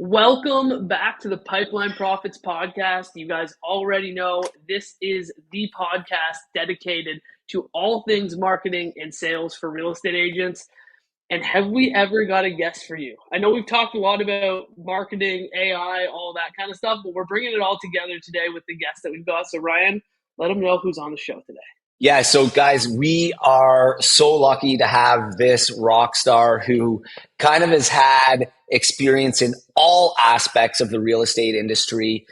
Welcome back to the Pipeline Profits podcast. You guys already know this is the podcast dedicated to all things marketing and sales for real estate agents. And have we ever got a guest for you? I know we've talked a lot about marketing, AI, all that kind of stuff, but we're bringing it all together today with the guest that we've got. So Ryan, let them know who's on the show today. Yeah, so guys, we are so lucky to have this rock star who kind of has had experience in all aspects of the real estate industry,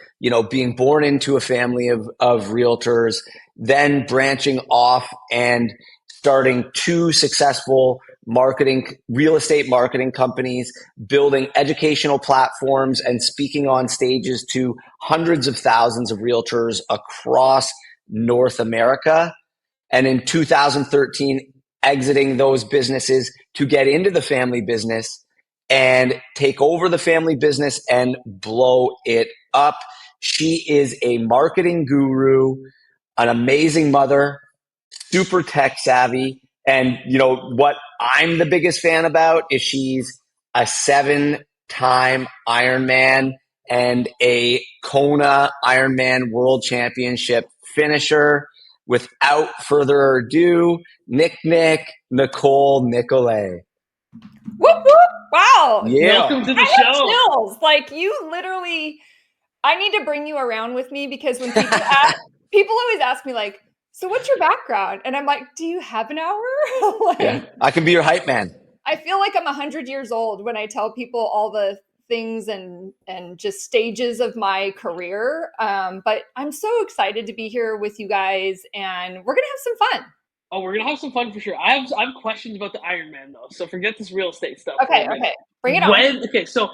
being born into a family of realtors, then branching off and starting two successful real estate marketing companies, building educational platforms and speaking on stages to hundreds of thousands of realtors across North America. And in 2013, exiting those businesses to get into the family business and take over the family business and blow it up. She is a marketing guru, an amazing mother, super tech savvy. And what I'm the biggest fan about is she's a 7-time Ironman and a Kona Ironman World Championship finisher. Without further ado, Nicole Nicolay. Whoop, whoop. Wow. Yeah. Welcome to the I show. have chills. Like, you literally, I need to bring you around with me because when people always ask me, like, so what's your background? And I'm like, do you have an hour? Yeah, I can be your hype man. I feel like I'm 100 years old when I tell people all the things and just stages of my career. But I'm so excited to be here with you guys, and we're going to have some fun. Oh, we're gonna have some fun for sure. I have questions about the Ironman though, so forget this real estate stuff. Okay, bring it on. So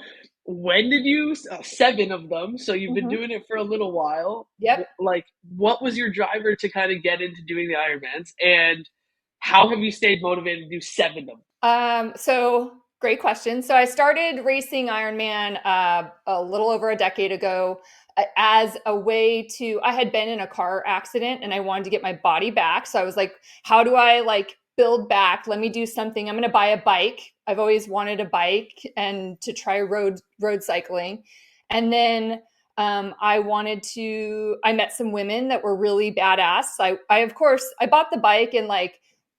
when did you 7 of them? So you've been doing it for a little while. Yep. Like, what was your driver to kind of get into doing the Ironmans, and how have you stayed motivated to do 7 of them? So great question. So I started racing Ironman a little over a decade ago as a way to, I had been in a car accident and I wanted to get my body back. So I was like, how do I build back? Let me do something. I'm going to buy a bike. I've always wanted a bike and to try road cycling. And then I met some women that were really badass. I of course, I bought the bike and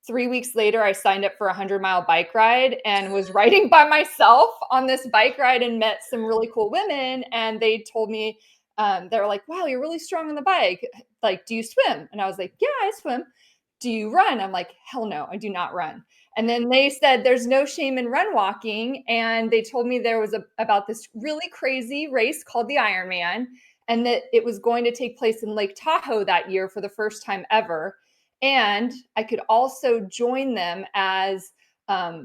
3 weeks later, I signed up for a 100-mile bike ride and was riding by myself on this bike ride and met some really cool women. And they told me, they were like, wow, you're really strong on the bike. Like, do you swim? And I was like, yeah, I swim. Do you run? I'm like, hell no, I do not run. And then they said, there's no shame in run walking. And they told me there was about this really crazy race called the Ironman, and that it was going to take place in Lake Tahoe that year for the first time ever. And I could also join them as a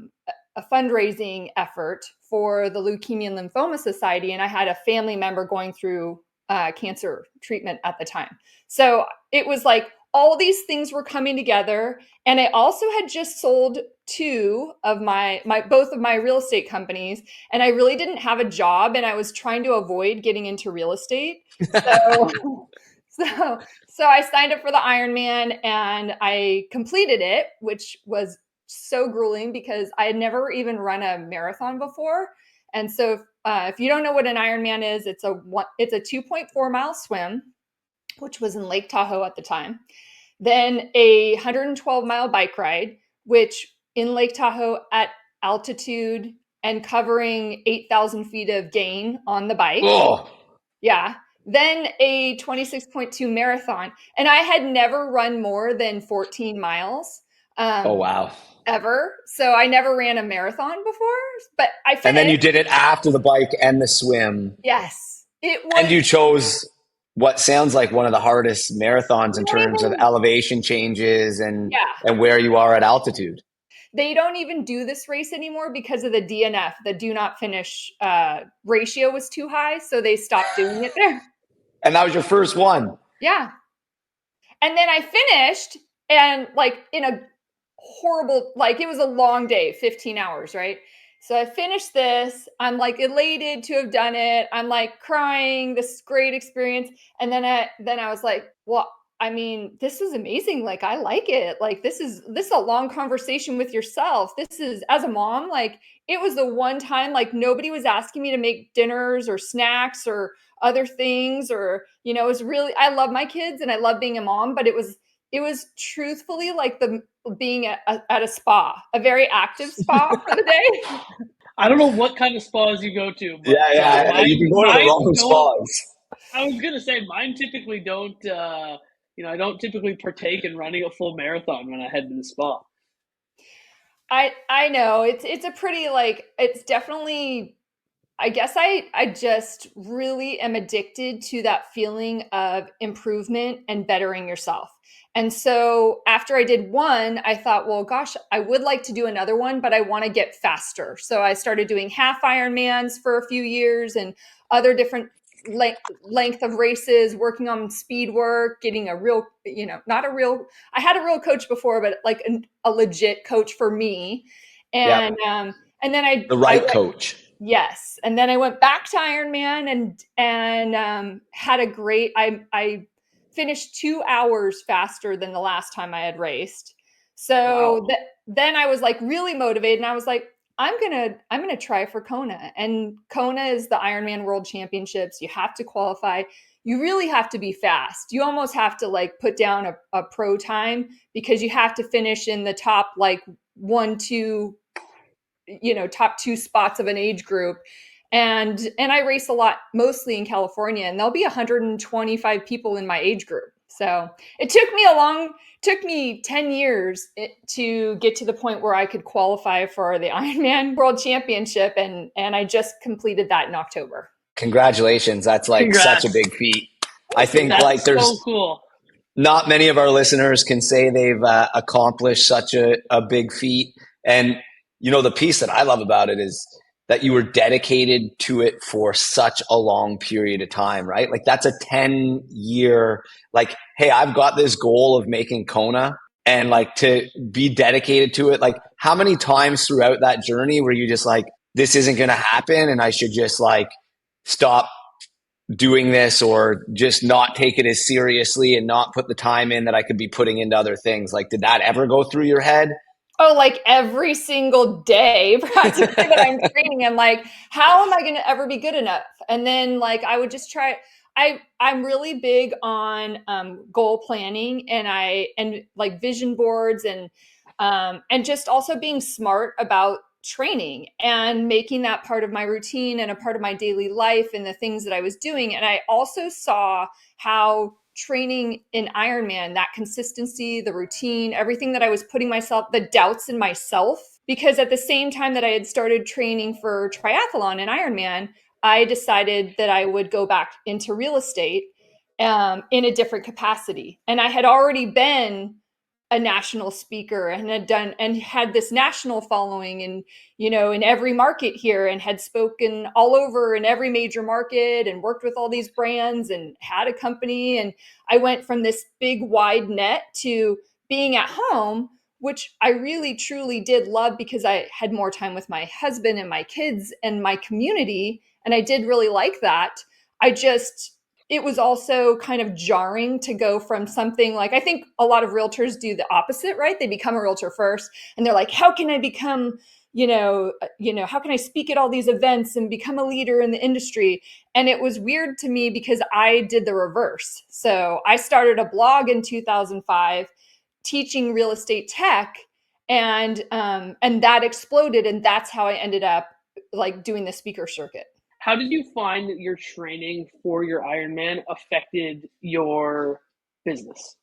fundraising effort for the Leukemia and Lymphoma Society. And I had a family member going through cancer treatment at the time. So it was like all these things were coming together. And I also had just sold 2 of both of my real estate companies. And I really didn't have a job and I was trying to avoid getting into real estate. So I signed up for the Ironman and I completed it, which was so grueling because I had never even run a marathon before. And so if you don't know what an Ironman is, it's a 2.4 mile swim, which was in Lake Tahoe at the time. Then a 112 mile bike ride, which in Lake Tahoe at altitude and covering 8,000 feet of gain on the bike. Oh. Yeah. Then a 26.2 marathon. And I had never run more than 14 miles. Oh, wow. Ever. So I never ran a marathon before, but I finished. And then you did it after the bike and the swim. Yes. It was. And you chose what sounds like one of the hardest marathons in terms of elevation changes and where you are at altitude. They don't even do this race anymore because of the DNF. The do not finish ratio was too high. So they stopped doing it there. And that was your first one. Yeah. And then I finished and in a horrible, it was a long day, 15 hours, right? So I finished this. I'm elated to have done it. I'm crying, this great experience. And then I was like, well, I mean, this is amazing. Like, I like it. Like, this is a long conversation with yourself. This is, as a mom, like, it was the one time, like, nobody was asking me to make dinners or snacks or other things, or, it was really, I love my kids and I love being a mom, but it was truthfully like the being at a spa, a very active spa for the day. I don't know what kind of spas you go to, but You've been going to the wrong spas. I was gonna say mine typically don't. I don't typically partake in running a full marathon when I head to the spa. I know it's a pretty, like, it's definitely, I guess I just really am addicted to that feeling of improvement and bettering yourself. And so after I did one, I thought, well, gosh, I would like to do another one, but I want to get faster. So I started doing half Ironmans for a few years and other different length of races, working on speed work, getting a real, I had a real coach before, but like a legit coach for me. And, and then the right coach. Yes. And then I went back to Ironman and had a great, I finished 2 hours faster than the last time I had raced. So Wow. then I was like really motivated, and I was like, I'm going to try for Kona. And Kona is the Ironman World Championships. You have to qualify. You really have to be fast. You almost have to like put down a pro time, because you have to finish in the top, like 1, 2, top 2 spots of an age group. And I race a lot, mostly in California, and there'll be 125 people in my age group. So it took me 10 years to get to the point where I could qualify for the Ironman World Championship. And I just completed that in October. Congratulations. That's like Congrats. such a big feat. I think That's like there's so cool. Not many of our listeners can say they've accomplished such a big feat. And, the piece that I love about it is that you were dedicated to it for such a long period of time, right? Like that's a 10-year, like, hey, I've got this goal of making Kona, and like to be dedicated to it. Like how many times throughout that journey were you just like, this isn't going to happen and I should just like stop doing this, or just not take it as seriously and not put the time in that I could be putting into other things? Like, did that ever go through your head? Oh, like every single day practically that I'm training, I'm like, how am I going to ever be good enough? And then like, I would just try. I'm really big on goal planning, and like vision boards, and just also being smart about training and making that part of my routine and a part of my daily life and the things that I was doing. And I also saw how training in Ironman, that consistency, the routine, everything that I was putting myself, the doubts in myself, because at the same time that I had started training for triathlon and Ironman, I decided that I would go back into real estate in a different capacity. And I had already been a national speaker and had this national following, and in every market here, and had spoken all over in every major market and worked with all these brands and had a company. And I went from this big wide net to being at home, which I really truly did love, because I had more time with my husband and my kids and my community, and I did really like that. It was also kind of jarring to go from something like, I think a lot of realtors do the opposite, right? They become a realtor first, and they're like, how can I become, how can I speak at all these events and become a leader in the industry? And it was weird to me because I did the reverse. So I started a blog in 2005 teaching real estate tech, and that exploded. And that's how I ended up like doing the speaker circuit. How did you find that your training for your Ironman affected your business?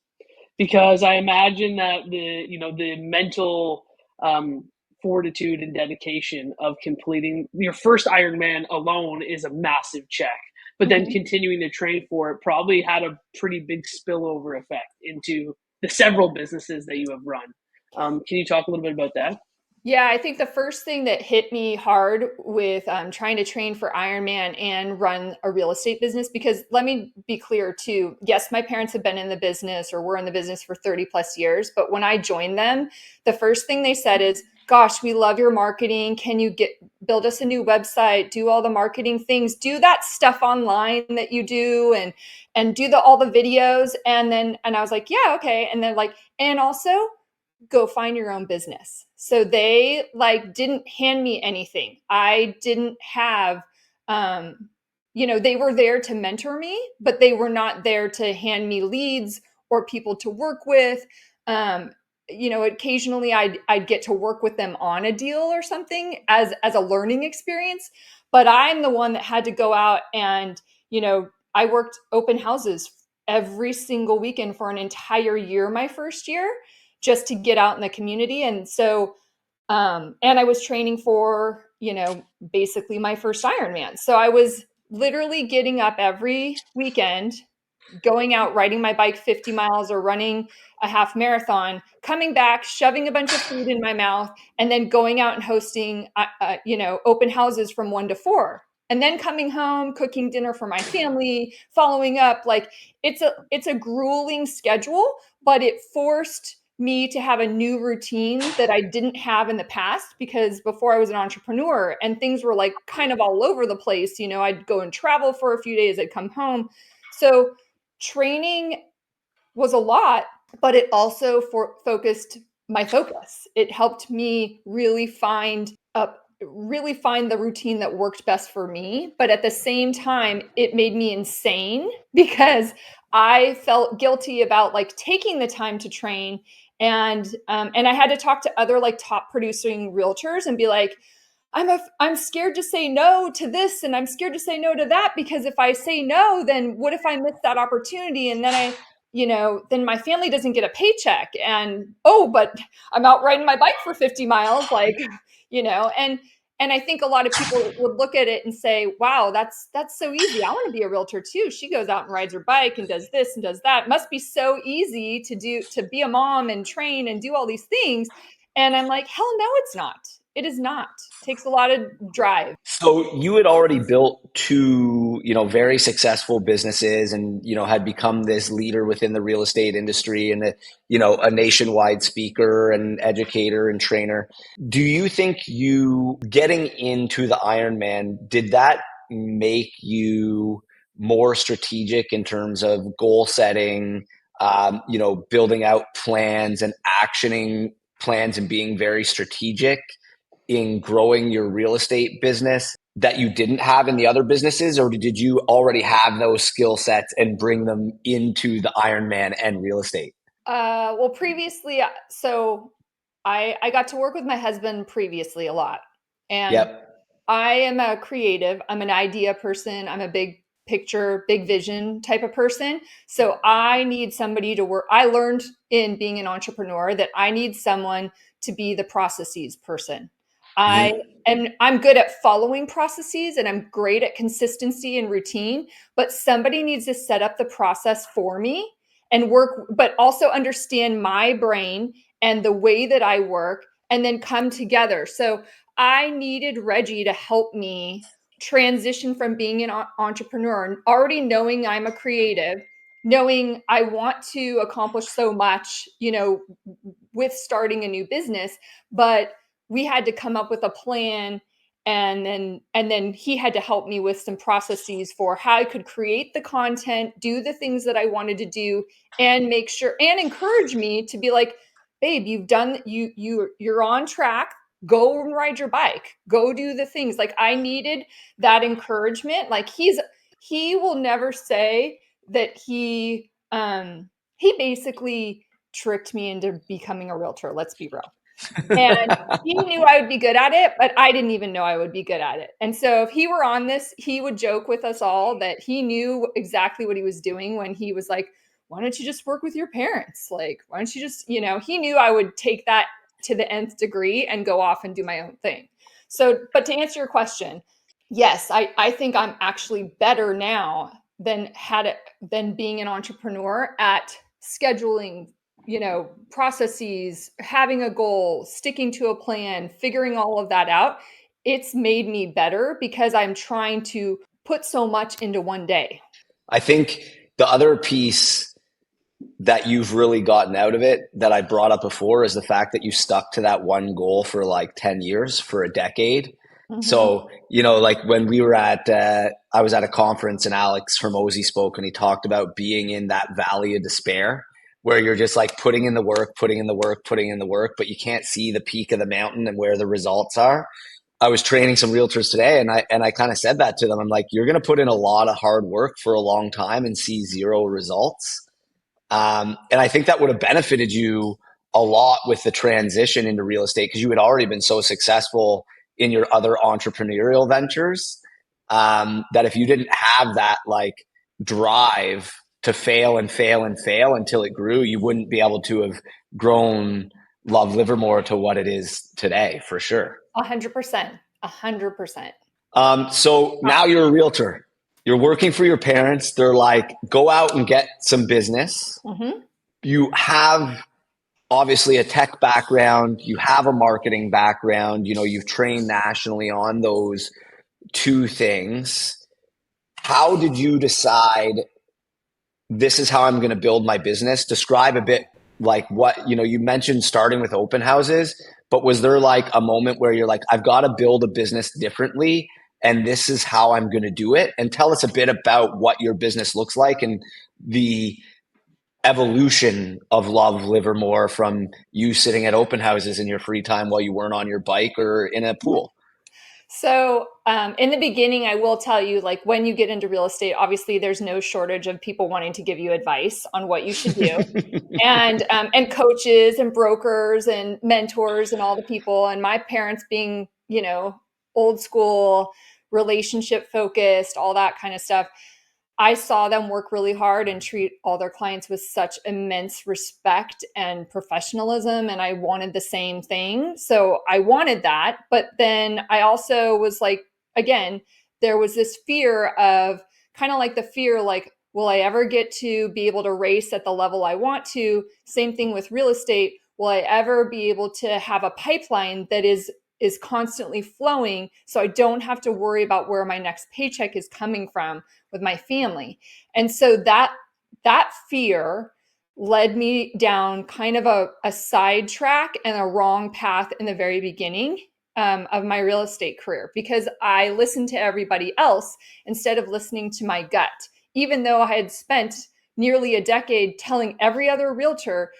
Because I imagine that the mental fortitude and dedication of completing your first Ironman alone is a massive check. But then continuing to train for it probably had a pretty big spillover effect into the several businesses that you have run. Can you talk a little bit about that? Yeah, I think the first thing that hit me hard with trying to train for Ironman and run a real estate business, because let me be clear too. Yes, my parents have been in the business or were in the business for 30 plus years. But when I joined them, the first thing they said is, gosh, we love your marketing. Can you build us a new website, do all the marketing things, do that stuff online that you do, and do all the videos. And I was like, yeah, okay. And then like, and also go find your own business. So they like didn't hand me anything. I didn't have, they were there to mentor me, but they were not there to hand me leads or people to work with. Occasionally I'd get to work with them on a deal or something as a learning experience, but I'm the one that had to go out and, I worked open houses every single weekend for an entire year my first year, just to get out in the community. And so and I was training for, basically my first Ironman. So I was literally getting up every weekend, going out, riding my bike 50 miles or running a half marathon, coming back, shoving a bunch of food in my mouth, and then going out and hosting, open houses from 1 to 4. And then coming home, cooking dinner for my family, following up. Like it's a grueling schedule, but it forced me to have a new routine that I didn't have in the past, because before I was an entrepreneur and things were like kind of all over the place. I'd go and travel for a few days, I'd come home. So training was a lot, but it also focused my focus. It helped me really find the routine that worked best for me. But at the same time, it made me insane because I felt guilty about like taking the time to train. And I had to talk to other like top producing realtors and be like, I'm scared to say no to this, and I'm scared to say no to that, because if I say no, then what if I miss that opportunity? And then then my family doesn't get a paycheck, and but I'm out riding my bike for 50 miles, like, and I think a lot of people would look at it and say, wow, that's so easy. I want to be a realtor too. She goes out and rides her bike and does this and does that. It must be so easy to be a mom and train and do all these things. And I'm like, hell no, it's not. It is not. It takes a lot of drive. So you had already built two, very successful businesses, and, had become this leader within the real estate industry, and a nationwide speaker and educator and trainer. Do you think you getting into the Ironman, did that make you more strategic in terms of goal setting, building out plans and actioning plans and being very strategic in growing your real estate business that you didn't have in the other businesses, or did you already have those skill sets and bring them into the Ironman and real estate? Well, previously, so I got to work with my husband previously a lot, and Yep. I am a creative. I'm an idea person. I'm a big picture, big vision type of person. So I need somebody to work. I learned in being an entrepreneur that I need someone to be the processes person. I Mhm. I'm good at following processes, and I'm great at consistency and routine, but somebody needs to set up the process for me and work, but also understand my brain and the way that I work, and then come together. So I needed Reggie to help me transition from being an entrepreneur and already knowing I'm a creative, knowing I want to accomplish so much, with starting a new business, but we had to come up with a plan, and then he had to help me with some processes for how I could create the content, do the things that I wanted to do, and make sure and encourage me to be like, babe, you're on track. Go and ride your bike. Go do the things. Like I needed that encouragement. Like he will never say that he basically tricked me into becoming a realtor. Let's be real. And he knew I would be good at it, but I didn't even know I would be good at it. And so if he were on this, he would joke with us all that he knew exactly what he was doing when he was like, why don't you just work with your parents? Like, why don't you just, he knew I would take that to the nth degree and go off and do my own thing. So, but to answer your question, yes, I think I'm actually better now than being an entrepreneur at scheduling, processes, having a goal, sticking to a plan, figuring all of that out. It's made me better because I'm trying to put so much into one day. I think the other piece that you've really gotten out of it that I brought up before is the fact that you stuck to that one goal for like 10 years, for a decade. So, like when we were I was at a conference and Alex Hormozy spoke and he talked about being in that valley of despair where you're just like putting in the work, putting in the work, putting in the work, but you can't see the peak of the mountain and where the results are. I was training some realtors today and I kind of said that to them. I'm like, you're going to put in a lot of hard work for a long time and see zero results. And I think that would have benefited you a lot with the transition into real estate because you had already been so successful in your other entrepreneurial ventures, that if you didn't have that like drive to fail and fail and fail until it grew, you wouldn't be able to have grown Love Livermore to what it is today, for sure. 100%. 100%. So now you're a realtor. You're working for your parents. They're like, go out and get some business. You have obviously a tech background. You have a marketing background. You've trained nationally on those two things. How did you decide this is how I'm going to build my business? Describe a bit like what, you mentioned starting with open houses, but was there like a moment where you're like, I've got to build a business differently and this is how I'm going to do it? And tell us a bit about what your business looks like and the evolution of Love Livermore from you sitting at open houses in your free time while you weren't on your bike or in a pool. So in the beginning, I will tell you, like when you get into real estate, obviously there's no shortage of people wanting to give you advice on what you should do. And coaches and brokers and mentors and all the people. And my parents being, old school, relationship focused, all that kind of stuff. I saw them work really hard and treat all their clients with such immense respect and professionalism. And I wanted the same thing. So I wanted that. But then I also was like, again, there was this fear of kind of like the fear, like, will I ever get to be able to race at the level I want to? Same thing with real estate. Will I ever be able to have a pipeline that is constantly flowing so I don't have to worry about where my next paycheck is coming from with my family? And so that fear led me down kind of a side track and a wrong path in the very beginning of my real estate career, because I listened to everybody else instead of listening to my gut, even though I had spent nearly a decade telling every other realtor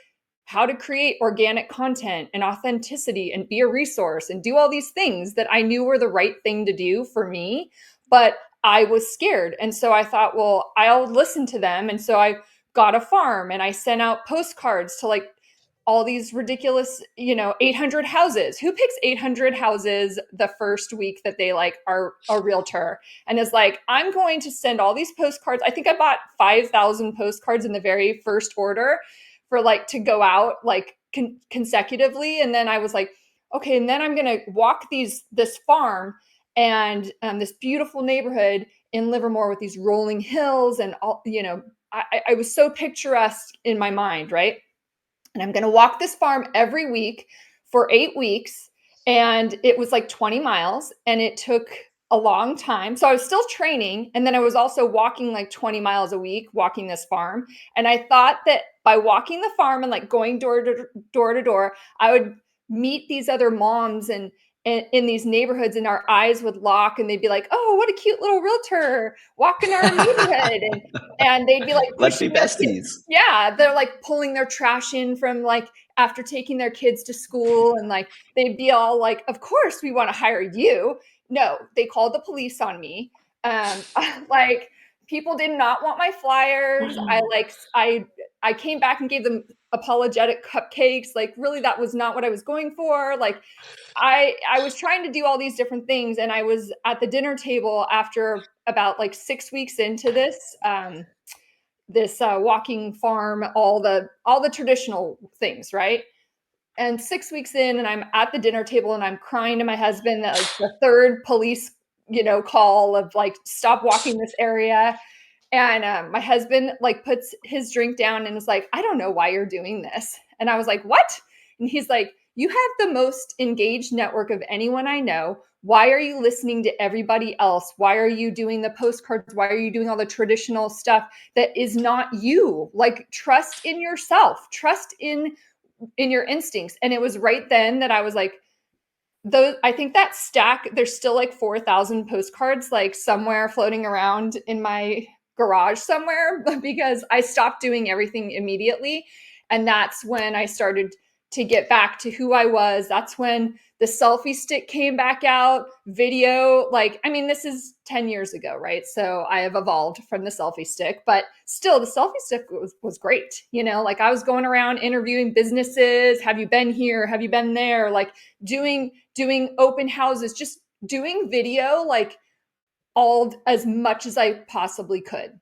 how to create organic content and authenticity and be a resource and do all these things that I knew were the right thing to do for me. But I was scared. And so I thought, well, I'll listen to them. And so I got a farm and I sent out postcards to like all these ridiculous, 800 houses. Who picks 800 houses the first week that they like are a realtor and is like, I'm going to send all these postcards. I think I bought 5,000 postcards in the very first order for like to go out like consecutively. And then I was like, okay, and then I'm going to walk this farm and this beautiful neighborhood in Livermore with these rolling hills and all, I was so picturesque in my mind, right? And I'm going to walk this farm every week for 8 weeks. And it was like 20 miles and it took a long time. So I was still training. And then I was also walking like 20 miles a week, walking this farm. And I thought that by walking the farm and like going door to door, I would meet these other moms and in these neighborhoods and our eyes would lock and they'd be like, oh, what a cute little realtor walking our neighborhood. And they'd be like, let's be besties. Yeah. They're like pulling their trash in from like after taking their kids to school. And like, they'd be all like, of course we want to hire you. No, they called the police on me. Like people did not want my flyers. I came back and gave them apologetic cupcakes. Like really, that was not what I was going for. Like I was trying to do all these different things. And I was at the dinner table after about like 6 weeks into this, walking farm, all the traditional things. Right. And 6 weeks in and I'm at the dinner table and I'm crying to my husband that like the third police, call of like, stop walking this area. And my husband like puts his drink down and is like, I don't know why you're doing this. And I was like, what? And he's like, you have the most engaged network of anyone I know. Why are you listening to everybody else? Why are you doing the postcards? Why are you doing all the traditional stuff that is not you? Like, trust in yourself, trust in your instincts. And it was right then that I was like, I think that stack, there's still like 4,000 postcards like somewhere floating around in my garage somewhere, because I stopped doing everything immediately. And that's when I started to get back to who I was. That's when the selfie stick came back out, video. Like, I mean, this is 10 years ago, right? So I have evolved from the selfie stick, but still the selfie stick was great. Like I was going around interviewing businesses. Have you been here? Have you been there? Like doing open houses, just doing video, like all as much as I possibly could.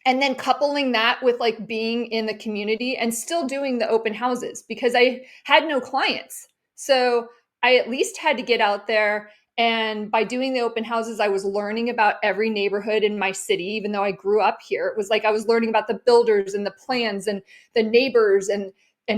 And then coupling that with like being in the community and still doing the open houses, because I had no clients. So I at least had to get out there. And by doing the open houses, I was learning about every neighborhood in my city, even though I grew up here. It was like I was learning about the builders and the plans and the neighbors and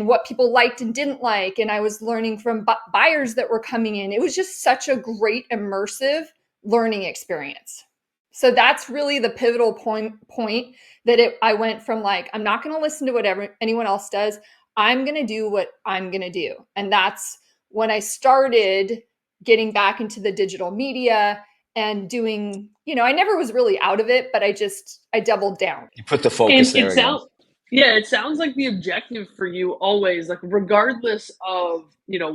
what people liked and didn't like. And I was learning from buyers that were coming in. It was just such a great immersive learning experience. So that's really the pivotal point that I went from like, I'm not going to listen to whatever anyone else does. I'm going to do what I'm going to do. And that's when I started getting back into the digital media and doing, I never was really out of it, but I doubled down. You put the focus there again. Yeah, it sounds like the objective for you always, like regardless of,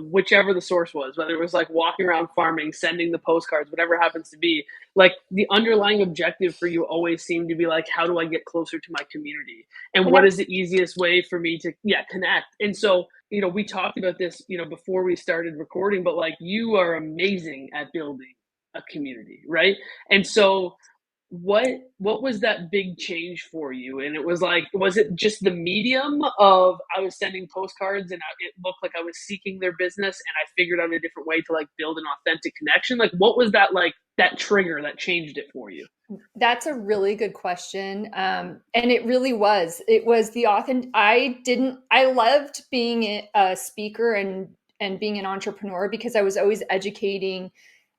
whichever the source was, whether it was like walking around farming, sending the postcards, whatever happens to be, like the underlying objective for you always seemed to be like, how do I get closer to my community? And what is the easiest way for me to, connect? And so, we talked about this, before we started recording, but like you are amazing at building a community, right? And so what was that big change for you? And it was like, was it just the medium of I was sending postcards and it looked like I was seeking their business and I figured out a different way to like build an authentic connection? Like what was that, like that trigger that changed it for you? That's a really good question. And it really was. It was the authentic. I loved being a speaker and being an entrepreneur because I was always educating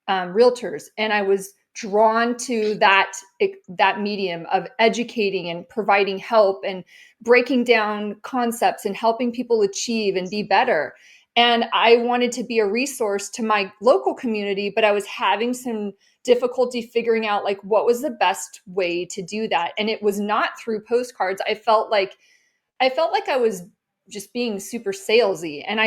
realtors, and I was drawn to that medium of educating and providing help and breaking down concepts and helping people achieve and be better. And I wanted to be a resource to my local community, but I was having some difficulty figuring out like what was the best way to do that. And it was not through postcards. I felt like I was just being super salesy, and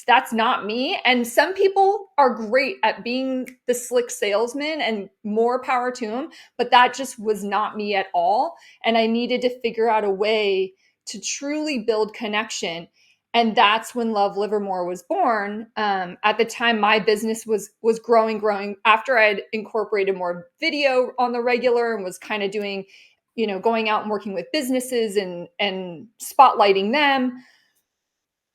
that's not me. And some people are great at being the slick salesman, and more power to them, but that just was not me at all. And I needed to figure out a way to truly build connection. And that's when Love Livermore was born. At the time, my business was growing after I had incorporated more video on the regular and was kind of doing, going out and working with businesses and spotlighting them.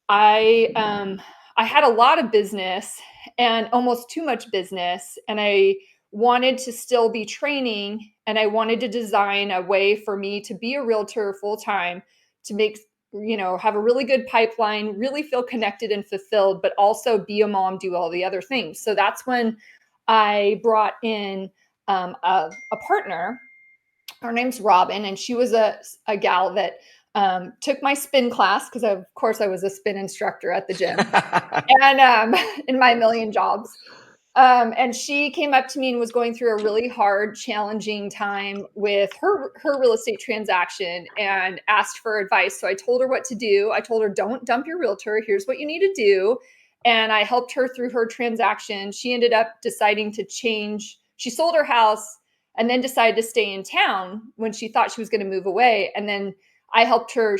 I had a lot of business and almost too much business, and I wanted to still be training, and I wanted to design a way for me to be a realtor full time, to make, have a really good pipeline, really feel connected and fulfilled, but also be a mom, do all the other things. So that's when I brought in a partner. Her name's Robin, and she was a gal that took my spin class, because of course I was a spin instructor at the gym and in my million jobs. And she came up to me and was going through a really hard, challenging time with her real estate transaction and asked for advice. So I told her what to do. I told her, don't dump your realtor. Here's what you need to do. And I helped her through her transaction. She ended up deciding to change. She sold her house and then decided to stay in town when she thought she was going to move away. And then I helped her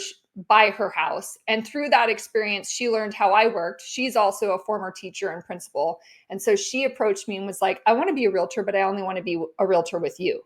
buy her house. And through that experience, she learned how I worked. She's also a former teacher and principal. And so she approached me and was like, I want to be a realtor, but I only want to be a realtor with you.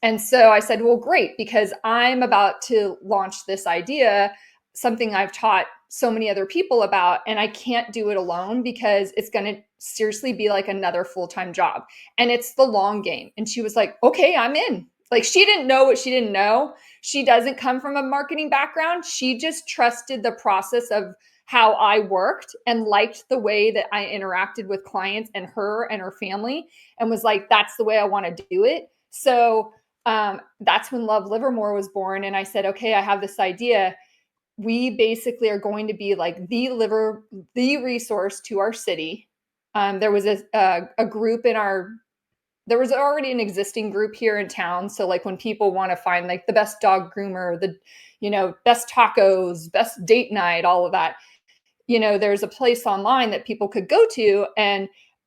And so I said, well, great, because I'm about to launch this idea, something I've taught so many other people about, and I can't do it alone because it's going to seriously be like another full-time job. And it's the long game. And she was like, okay, I'm in. Like, she didn't know what she didn't know. She doesn't come from a marketing background. She just trusted the process of how I worked and liked the way that I interacted with clients and her family, and was like, that's the way I want to do it. So that's when Love Livermore was born. And I said, okay, I have this idea. We basically are going to be like the resource to our city. There was a group there was already an existing group here in town. So like when people want to find like the best dog groomer, the, best tacos, best date night, all of that, there's a place online that people could go to,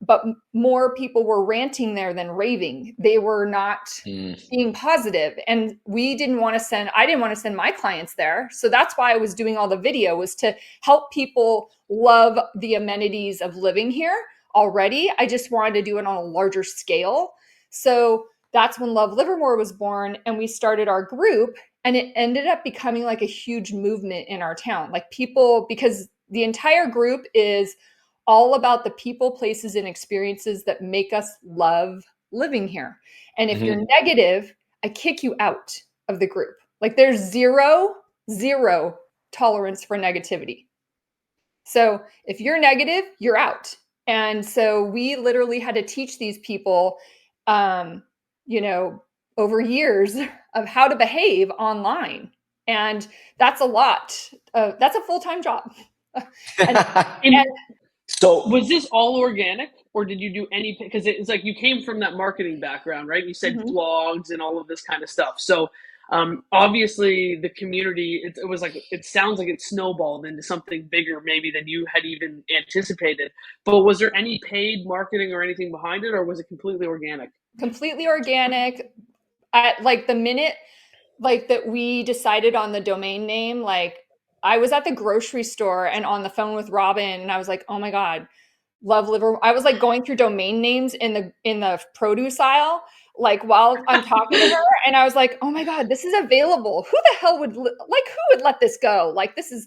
but more people were ranting there than raving. They were not being positive. And I didn't want to send my clients there. So that's why I was doing all the video, was to help people love the amenities of living here already. I just wanted to do it on a larger scale. So that's when Love Livermore was born, and we started our group, and it ended up becoming like a huge movement in our town. Like people, because the entire group is all about the people, places, and experiences that make us love living here. And if you're negative, I kick you out of the group. Like there's zero tolerance for negativity. So if you're negative, you're out. And so we literally had to teach these people, over years of how to behave online. And that's a lot. That's a full-time job. and So was this all organic, or did you do any, because it's like you came from that marketing background, right? You said blogs and all of this kind of stuff. So obviously the community, it was like, it sounds like it snowballed into something bigger maybe than you had even anticipated. But was there any paid marketing or anything behind it, or was it completely organic? Completely organic. At like the minute like that we decided on the domain name, like I was at the grocery store and on the phone with Robin, and I was like, oh my God, Love Livermore. I was like going through domain names in the produce aisle, like while I'm talking to her, and I was like, oh my God, this is available. Who the hell would who would let this go? Like this is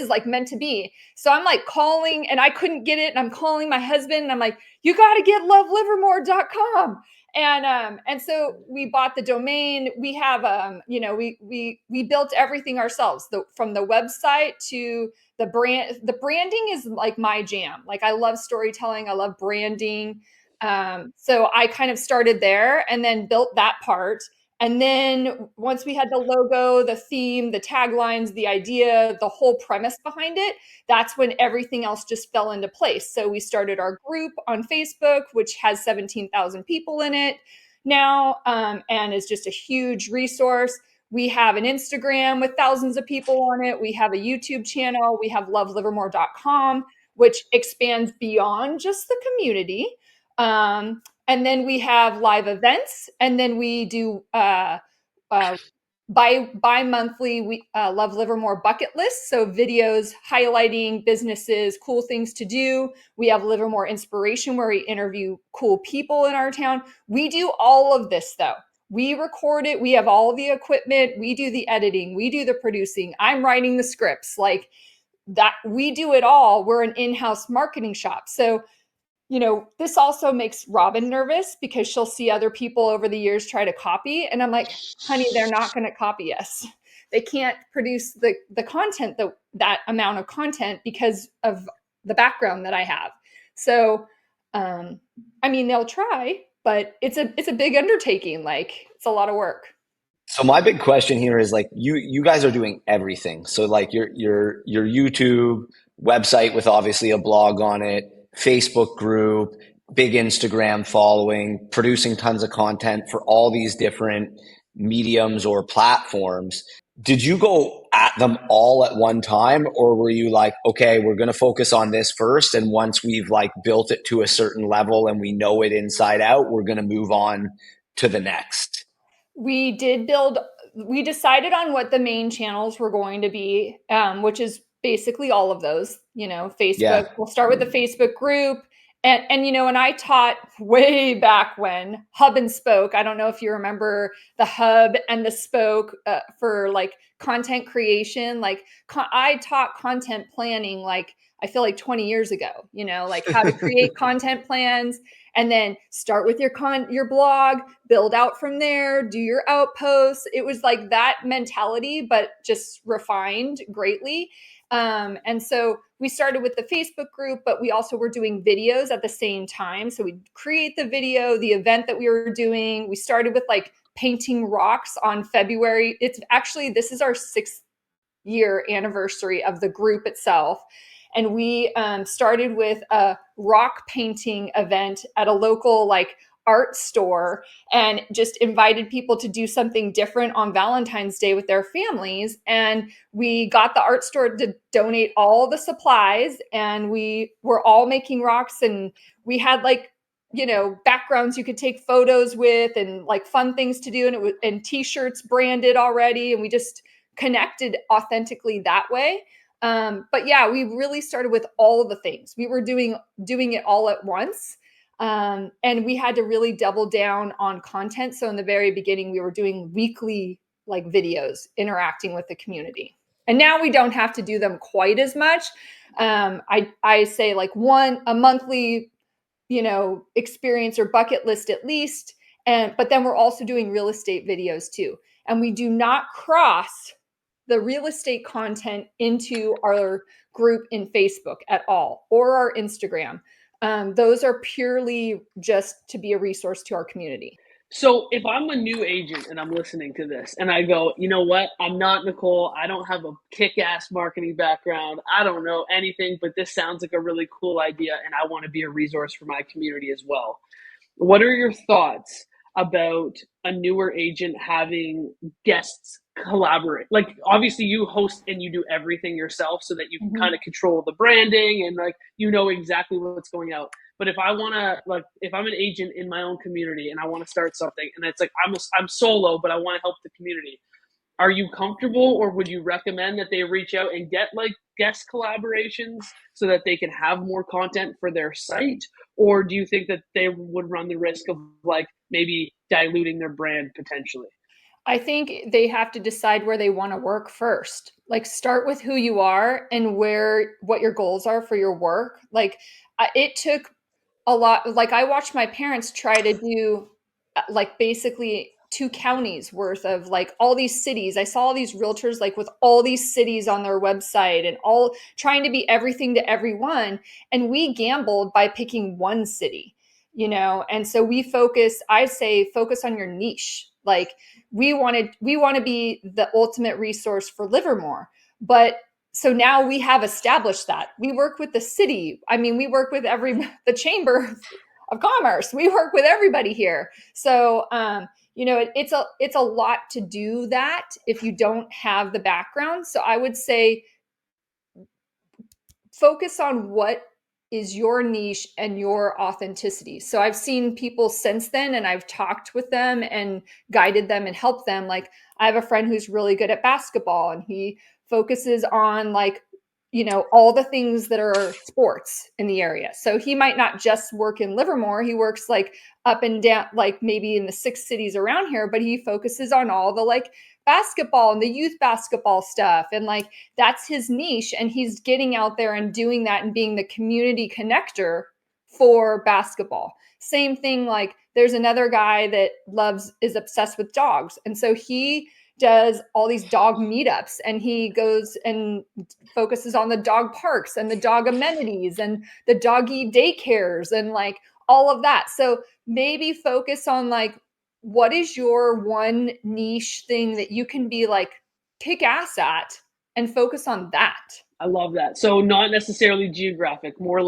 like meant to be. So I'm like calling, and I couldn't get it, and I'm calling my husband, and I'm like, you got to get lovelivermore.com. And so we bought the domain. We have we built everything ourselves, from the website to the brand. The branding is like my jam. Like I love storytelling, I love branding. So I kind of started there and then built that part. And then once we had the logo, the theme, the taglines, the idea, the whole premise behind it, that's when everything else just fell into place. So we started our group on Facebook, which has 17,000 people in it now, and is just a huge resource. We have an Instagram with thousands of people on it. We have a YouTube channel. We have lovelivermore.com, which expands beyond just the community. And then we have live events, and then we do bi-monthly Love Livermore bucket lists, so videos highlighting businesses, cool things to do. We have Livermore Inspiration, where we interview cool people in our town. We do all of this though. We record it. We have all the equipment. We do the editing. We do the producing. I'm writing the scripts. Like that, we do it all. We're an in-house marketing shop. So this also makes Robin nervous, because she'll see other people over the years try to copy. And I'm like, honey, they're not going to copy us. They can't produce the content, that amount of content, because of the background that I have. So, they'll try, but it's a big undertaking. Like it's a lot of work. So my big question here is like you guys are doing everything. So like your YouTube website with obviously a blog on it, Facebook group, big Instagram following, producing tons of content for all these different mediums or platforms. Did you go at them all at one time, or were you like, okay, we're going to focus on this first, and once we've like built it to a certain level and we know it inside out, we're going to move on to the next? We decided on what the main channels were going to be, which is basically all of those, Facebook. Yeah. We'll start with the Facebook group. And I taught way back when Hub and Spoke. I don't know if you remember the Hub and the Spoke for like content creation. Like I taught content planning like I feel like 20 years ago, like how to create content plans, and then start with your blog, build out from there, do your outposts. It was like that mentality, but just refined greatly. And so we started with the Facebook group, but we also were doing videos at the same time. So we'd create the video, the event that we were doing. We started with like painting rocks on February. This is our 6th-year anniversary of the group itself. And we started with a rock painting event at a local art store, and just invited people to do something different on Valentine's Day with their families. And we got the art store to donate all the supplies, and we were all making rocks, and we had backgrounds you could take photos with, and fun things to do, and t-shirts branded already, and we just connected authentically that way. But yeah, we really started with all of the things. We were doing it all at once. And we had to really double down on content. So in the very beginning, we were doing weekly videos, interacting with the community. And now we don't have to do them quite as much. I say a monthly, experience or bucket list at least. But then we're also doing real estate videos too. And we do not cross the real estate content into our group in Facebook at all, or our Instagram. Those are purely just to be a resource to our community. So if I'm a new agent and I'm listening to this and I go, you know what, I'm not Nicole. I don't have a kick-ass marketing background. I don't know anything, but this sounds like a really cool idea and I want to be a resource for my community as well. What are your thoughts about a newer agent having guests collaborate? Like, obviously you host and you do everything yourself so that you can kind of control the branding and exactly what's going out. But if I want to, if I'm an agent in my own community and I want to start something and it's I'm solo, but I want to help the community. Are you comfortable, or would you recommend that they reach out and get guest collaborations so that they can have more content for their site? Or do you think that they would run the risk of maybe diluting their brand potentially? I think they have to decide where they want to work first. Start with who you are and what your goals are for your work. It took a lot. I watched my parents try to do basically 2 counties worth of all these cities. I saw all these realtors with all these cities on their website and all trying to be everything to everyone. And we gambled by picking one city, and so I say focus on your niche. We want to be the ultimate resource for Livermore. But so now we have established that we work with the city. I mean, we work with the Chamber of Commerce. We work with everybody here. So, it's a lot to do that if you don't have the background. So I would say focus on what is your niche and your authenticity. So I've seen people since then, and I've talked with them and guided them and helped them. I have a friend who's really good at basketball, and he focuses on all the things that are sports in the area. So he might not just work in Livermore. He works up and down, maybe in the 6 cities around here, but he focuses on all the basketball and the youth basketball stuff. And that's his niche. And he's getting out there and doing that and being the community connector for basketball. Same thing. There's another guy that is obsessed with dogs. And so he does all these dog meetups, and he goes and focuses on the dog parks and the dog amenities and the doggy daycares and all of that. So maybe focus on what is your one niche thing that you can be kick ass at, and focus on that. I love that. So not necessarily geographic, more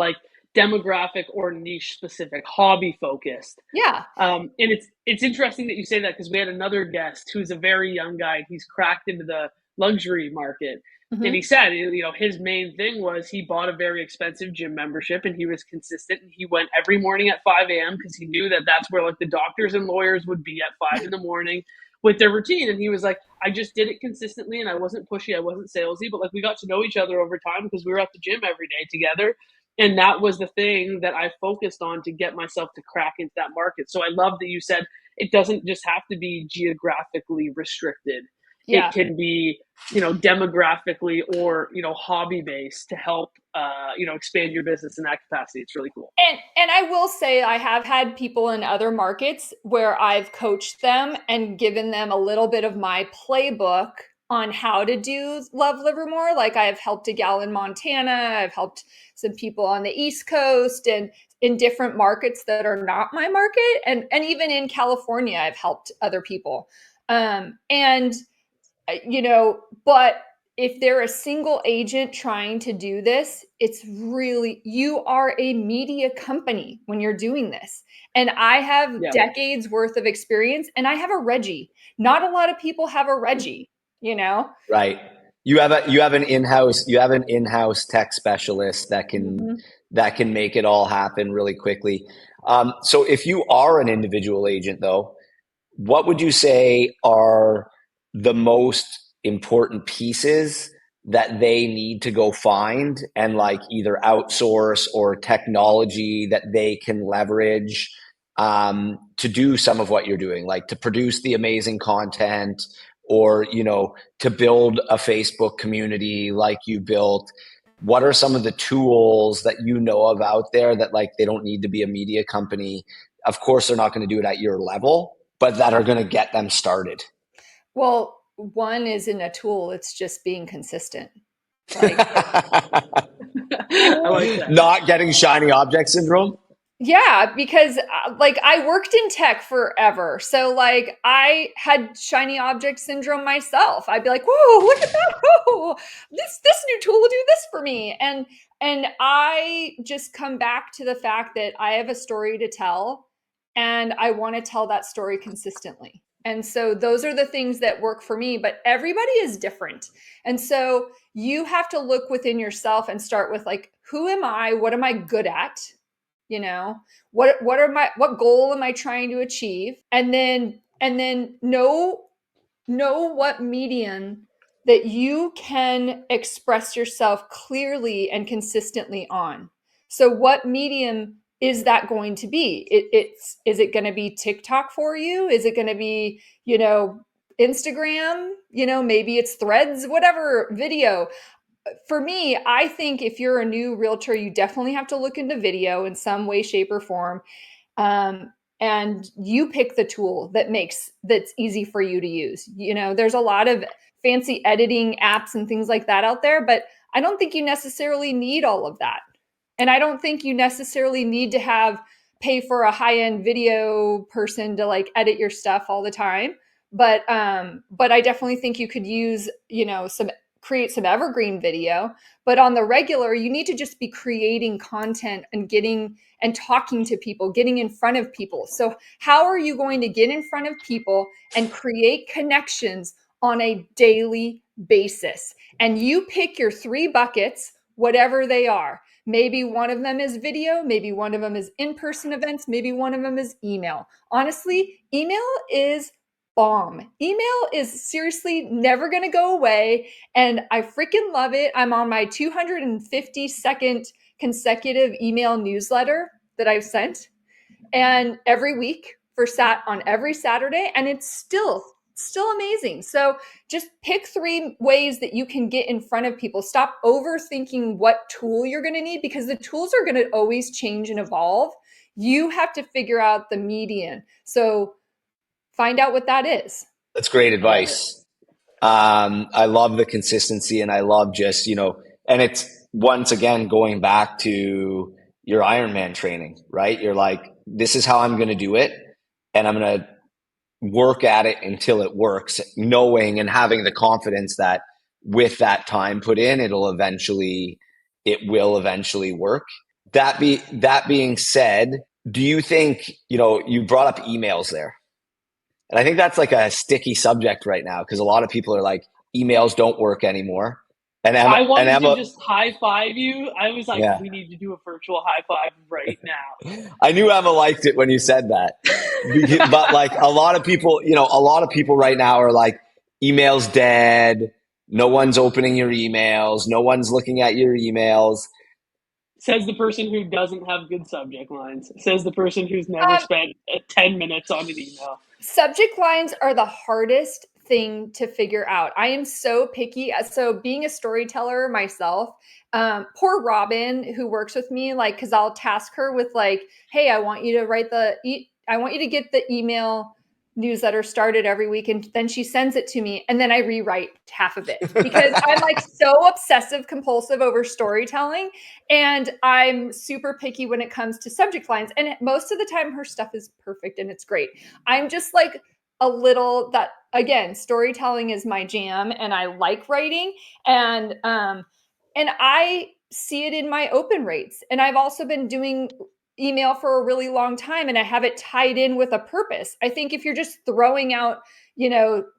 demographic or niche specific, hobby focused. Yeah. And it's interesting that you say that, because we had another guest who's a very young guy. He's cracked into the luxury market. Mm-hmm. And he said, his main thing was he bought a very expensive gym membership, and he was consistent. And he went every morning at 5 a.m. because he knew that that's where the doctors and lawyers would be at 5 in the morning with their routine. And he was I just did it consistently, and I wasn't pushy, I wasn't salesy, but we got to know each other over time because we were at the gym every day together. And that was the thing that I focused on to get myself to crack into that market. So I love that you said it doesn't just have to be geographically restricted. It can be, demographically or, hobby based to help, expand your business in that capacity. It's really cool. And I will say I have had people in other markets where I've coached them and given them a little bit of my playbook on how to do Love Livermore. Like I've helped a gal in Montana, I've helped some people on the East Coast and in different markets that are not my market. And even in California, I've helped other people. But if they're a single agent trying to do this, it's really, you are a media company when you're doing this. And I have decades worth of experience, and I have a Reggie. Not a lot of people have a Reggie, Right. You have an in-house tech specialist that can make it all happen really quickly. So if you are an individual agent though, what would you say are the most important pieces that they need to go find and like either outsource or technology that they can leverage to do some of what you're doing, like to produce the amazing content or, to build a Facebook community like you built? What are some of the tools that you know of out there that like they don't need to be a media company? Of course, they're not going to do it at your level, but that are going to get them started. Well, one isn't a tool, it's just being consistent. Like, I like that. Not getting shiny object syndrome. Yeah, because like I worked in tech forever. So like I had shiny object syndrome myself. I'd be like, whoa, look at that. Whoa, this new tool will do this for me. And I just come back to the fact that I have a story to tell and I want to tell that story consistently. And so those are the things that work for me, but everybody is different. And so you have to look within yourself and start with like, who am I? What am I good at? What goal am I trying to achieve? And then know what medium that you can express yourself clearly and consistently on. So what medium is that going to be? Is it going to be TikTok for you? Is it going to be, Instagram? Maybe it's Threads, whatever, video. For me, I think if you're a new realtor, you definitely have to look into video in some way, shape, or form. And you pick the tool that's easy for you to use. There's a lot of fancy editing apps and things like that out there, but I don't think you necessarily need all of that. And I don't think you necessarily need to pay for a high-end video person to like edit your stuff all the time. But I definitely think you could use, create some evergreen video, but on the regular, you need to just be creating content and talking to people, getting in front of people. So how are you going to get in front of people and create connections on a daily basis? And you pick your 3 buckets, whatever they are. Maybe one of them is video, maybe one of them is in-person events, maybe one of them is email. Honestly, email is bomb. Email is seriously never going to go away. And I freaking love it. I'm on my 252nd consecutive email newsletter that I've sent. And every week on every Saturday. And it's still amazing. So just pick 3 ways that you can get in front of people. Stop overthinking what tool you're going to need, because the tools are going to always change and evolve. You have to figure out the median. So find out what that is. That's great advice. I love the consistency, and I love just, and it's once again going back to your Ironman training, right? You're like, this is how I'm going to do it, and I'm going to work at it until it works, knowing and having the confidence that with that time put in, it will eventually work. That being said, do you think, you brought up emails there? And I think that's like a sticky subject right now, because a lot of people are like, emails don't work anymore. And I wanted to just high five you. I was like, we need to do a virtual high five right now. I knew Emma liked it when you said that. But like a lot of people right now are like, email's dead. No one's opening your emails. No one's looking at your emails. Says the person who doesn't have good subject lines. Says the person who's never spent 10 minutes on an email. Subject lines are the hardest thing to figure out. I am so picky. So being a storyteller myself, poor Robin who works with me, like, cause I'll task her with like, hey, I want you to get the email newsletter started every week. And then she sends it to me and then I rewrite half of it because I'm like so obsessive compulsive over storytelling. And I'm super picky when it comes to subject lines. And most of the time her stuff is perfect and it's great. I'm just like a little that, again, storytelling is my jam and I like writing. And I see it in my open rates. And I've also been doing email for a really long time and I have it tied in with a purpose. I think if you're just throwing out,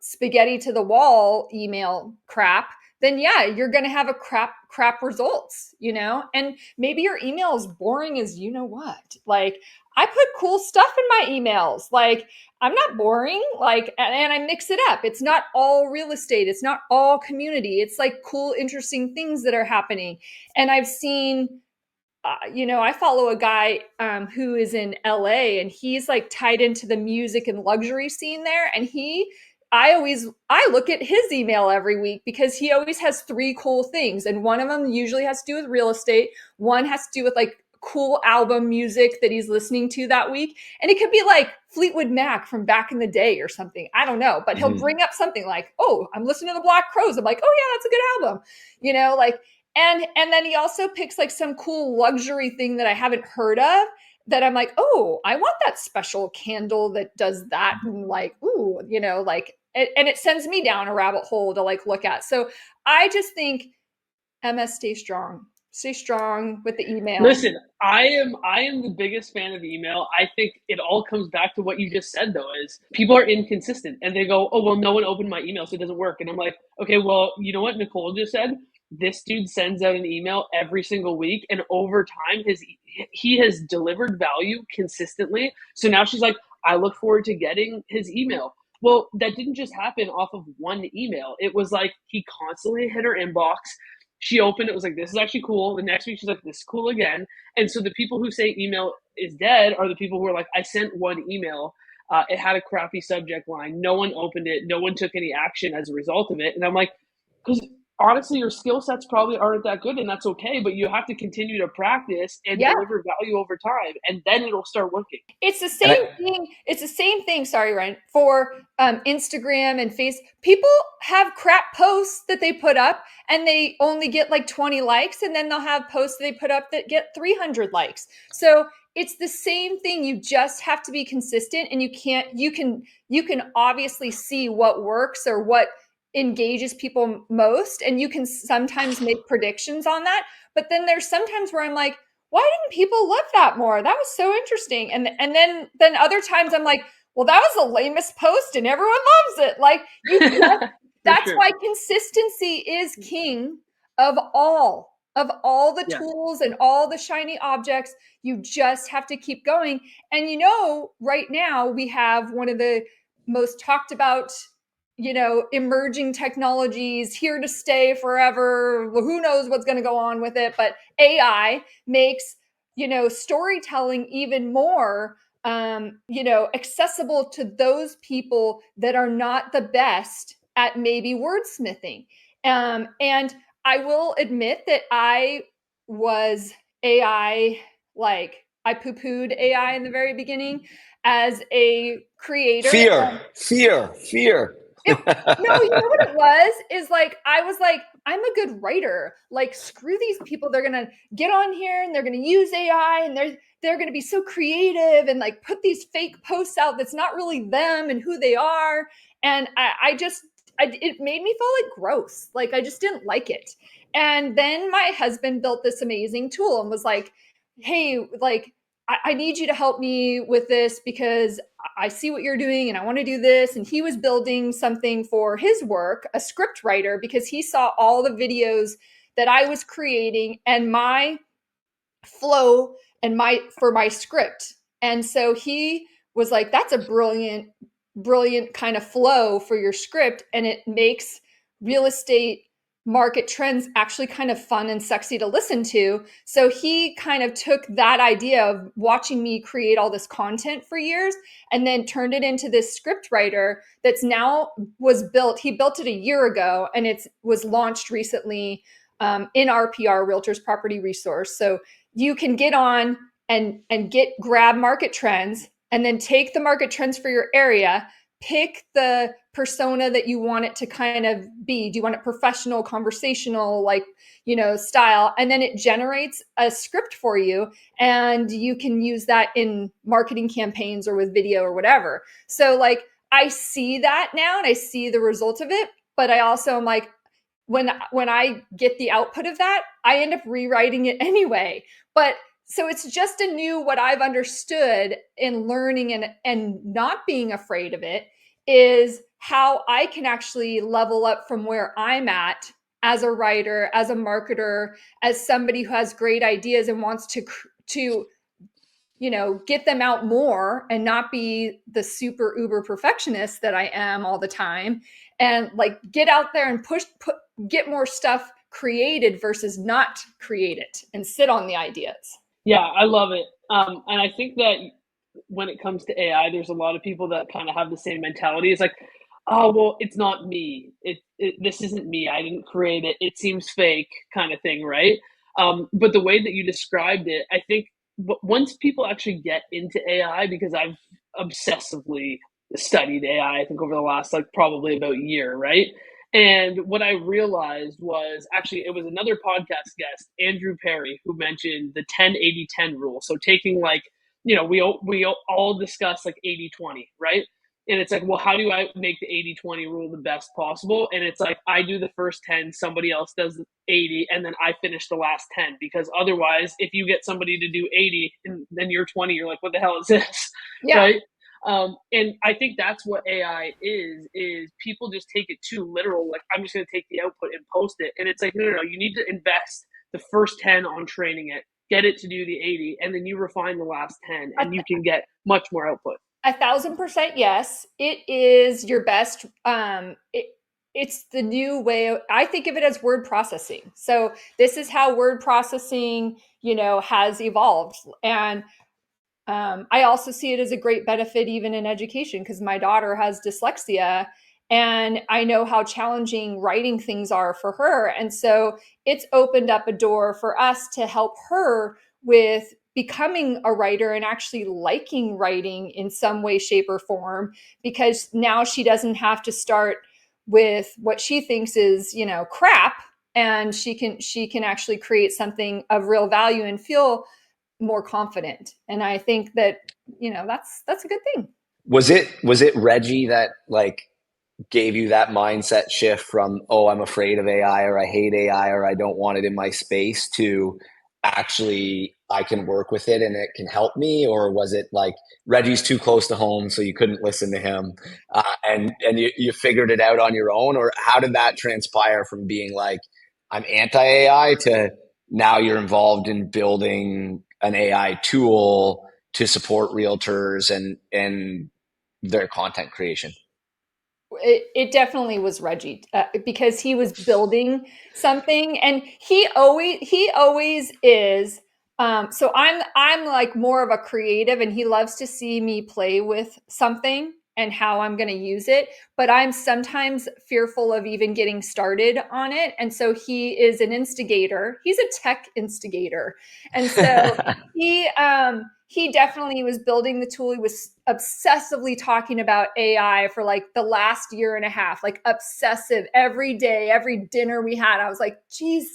spaghetti to the wall email crap, then yeah, you're going to have a crap results, and maybe your email is boring as what. Like I put cool stuff in my emails. Like I'm not boring, like, and I mix it up. It's not all real estate. It's not all community. It's like cool, interesting things that are happening. And I've seen, I follow a guy who is in LA and he's like tied into the music and luxury scene there. And I look at his email every week because he always has 3 cool things. And one of them usually has to do with real estate. One has to do with like cool album music that he's listening to that week. And it could be like Fleetwood Mac from back in the day or something. I don't know, but he'll bring up something like, oh, I'm listening to the Black Crowes. I'm like, oh yeah, that's a good album, like, and then he also picks like some cool luxury thing that I haven't heard of that I'm like, oh, I want that special candle that does that. And like, ooh, like, and it sends me down a rabbit hole to like look at. So I just think, Emma, stay strong with the email. Listen, I am the biggest fan of email. I think it all comes back to what you just said though, is people are inconsistent and they go, oh, well, no one opened my email, so it doesn't work. And I'm like, okay, well, you know what Nicole just said? This dude sends out an email every single week, and over time he has delivered value consistently. So now she's like, I look forward to getting his email. Well, that didn't just happen off of one email. It was like he constantly hit her inbox. She opened it, was like, this is actually cool. The next week she's like, this is cool again. And so the people who say email is dead are the people who are like, I sent one email. It had a crappy subject line. No one opened it. No one took any action as a result of it. And I'm like, because honestly, your skill sets probably aren't that good, and that's okay, but you have to continue to practice and deliver value over time, and then it'll start working. It's the same thing. It's the same thing. Sorry, Ryan, for Instagram and Face. People have crap posts that they put up and they only get like 20 likes. And then they'll have posts they put up that get 300 likes. So it's the same thing. You just have to be consistent, and you can obviously see what works or what engages people most, and you can sometimes make predictions on that. But then there's sometimes where I'm like, why didn't people love that more? That was so interesting. And then other times I'm like, well, that was the lamest post and everyone loves it. Like that's why consistency is king of all the tools and all the shiny objects. You just have to keep going. And right now we have one of the most talked about emerging technologies here to stay forever. Who knows what's going to go on with it? But AI makes, storytelling even more, accessible to those people that are not the best at maybe wordsmithing. And I will admit that I was AI, like I poo-pooed AI in the very beginning as a creator. Fear. No, you know what it was? Is like, I was like, I'm a good writer. Like, screw these people. They're going to get on here and they're going to use AI and they're going to be so creative and like put these fake posts out that's not really them and who they are. And it made me feel like gross. Like, I just didn't like it. And then my husband built this amazing tool and was like, hey, like, I need you to help me with this because I see what you're doing and I want to do this. And he was building something for his work, a script writer, because he saw all the videos that I was creating and my flow and for my script. And so he was like, that's a brilliant kind of flow for your script. And it makes real estate market trends actually kind of fun and sexy to listen to. So he kind of took that idea of watching me create all this content for years and then turned it into this script writer that's now was built. He built it a year ago and it was launched recently in RPR, Realtors Property Resource. So you can get on and grab market trends and then take the market trends for your area, pick the persona that you want it to kind of be. Do you want it professional, conversational, like, style? And then it generates a script for you and you can use that in marketing campaigns or with video or whatever. So like, I see that now and I see the result of it, but I also am like, when I get the output of that, I end up rewriting it anyway. But so it's just a new, what I've understood in learning and not being afraid of it is how I can actually level up from where I'm at as a writer, as a marketer, as somebody who has great ideas and wants to get them out more and not be the super uber perfectionist that I am all the time, and like get out there and get more stuff created versus not create it and sit on the ideas. Yeah, I love it. And I think that when it comes to AI, there's a lot of people that kind of have the same mentality. It's like, oh, well, it's not me. This isn't me. I didn't create it. It seems fake, kind of thing, right? But the way that you described it, I think once people actually get into AI, because I've obsessively studied AI, I think over the last like probably about a year, right? And what I realized was actually it was another podcast guest, Andrew Perry, who mentioned the 10-80-10 rule. So taking like, we all discuss like 80-20, right? And it's like, well, how do I make the 80-20 rule the best possible? And it's like, I do the first 10, somebody else does 80, and then I finish the last 10. Because otherwise, if you get somebody to do 80 and then you're 20, you're like, what the hell is this? Yeah. Right? And I think that's what AI is people just take it too literal. Like, I'm just going to take the output and post it. And it's like, no, you need to invest the first 10 on training it, get it to do the 80, and then you refine the last 10 and you can get much more output. 1,000% yes. It is your best. It's the new way. I think of it as word processing. So this is how word processing, has evolved. And I also see it as a great benefit even in education because my daughter has dyslexia and I know how challenging writing things are for her. And so it's opened up a door for us to help her with becoming a writer and actually liking writing in some way, shape, or form, because now she doesn't have to start with what she thinks is, crap, and she can actually create something of real value and feel more confident. And I think that, that's a good thing. Was it Reggie that like gave you that mindset shift from, oh, I'm afraid of AI or I hate AI or I don't want it in my space, to actually I can work with it and it can help me? Or was it like Reggie's too close to home so you couldn't listen to him and you figured it out on your own? Or how did that transpire from being like, I'm anti-AI to now you're involved in building an AI tool to support realtors and their content creation? It definitely was Reggie because he was building something, and he always is. So I'm like more of a creative, and he loves to see me play with something and how I'm going to use it. But I'm sometimes fearful of even getting started on it, and so he is an instigator. He's a tech instigator, and so he definitely was building the tool. He was obsessively talking about AI for like the last year and a half, like obsessive every day, every dinner we had. I was like, geez,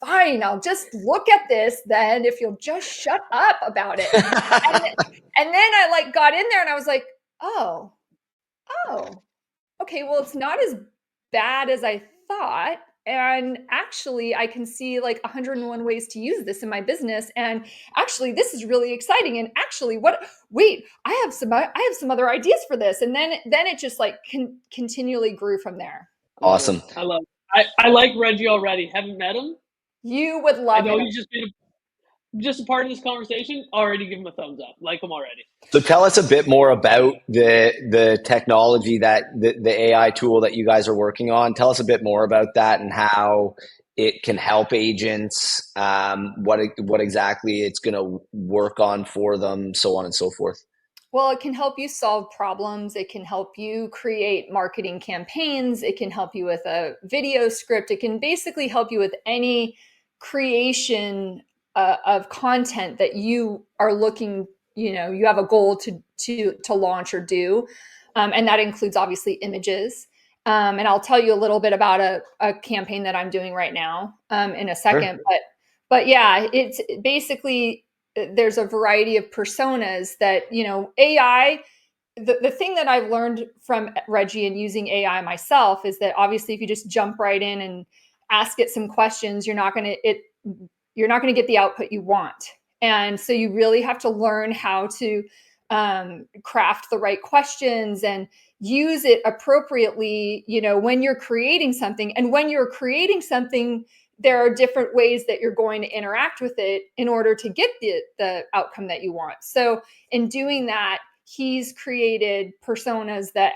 fine, I'll just look at this then if you'll just shut up about it. and then I like got in there and I was like, oh, okay, well, it's not as bad as I thought. And actually, I can see like 101 ways to use this in my business. And actually, this is really exciting. And actually, I have some other ideas for this. And then it just like continually grew from there. Awesome. I love it. I like Reggie already. Haven't met him. You would love I know him. he's just been just a part of this conversation, already give them a thumbs up. Like them already. So tell us a bit more about the technology that the AI tool that you guys are working on. Tell us a bit more about that and how it can help agents, what exactly it's going to work on for them, so on and so forth. Well, it can help you solve problems. It can help you create marketing campaigns. It can help you with a video script. It can basically help you with any creation of content that you are looking, you have a goal to launch or do. And that includes obviously images. And I'll tell you a little bit about a campaign that I'm doing right now in a second. Sure. But yeah, it's basically there's a variety of personas that, AI, the thing that I've learned from Reggie and using AI myself is that obviously if you just jump right in and ask it some questions, you're not going to get the output you want. And so you really have to learn how to craft the right questions and use it appropriately, when you're creating something. And when you're creating something, there are different ways that you're going to interact with it in order to get the outcome that you want. So in doing that, he's created personas that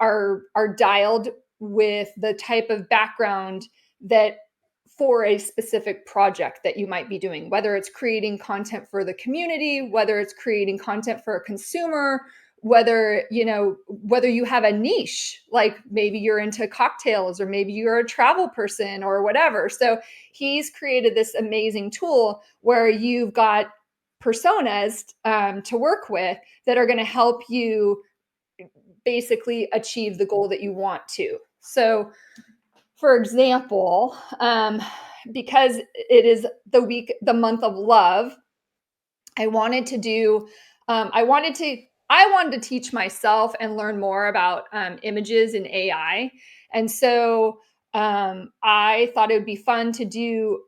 are dialed with the type of background that for a specific project that you might be doing, whether it's creating content for the community, whether it's creating content for a consumer, whether you have a niche, like maybe you're into cocktails or maybe you're a travel person or whatever. So he's created this amazing tool where you've got personas to work with that are going to help you basically achieve the goal that you want to. So for example, because it is the month of love, I wanted to do, I wanted to teach myself and learn more about images in AI. And so I thought it would be fun to do.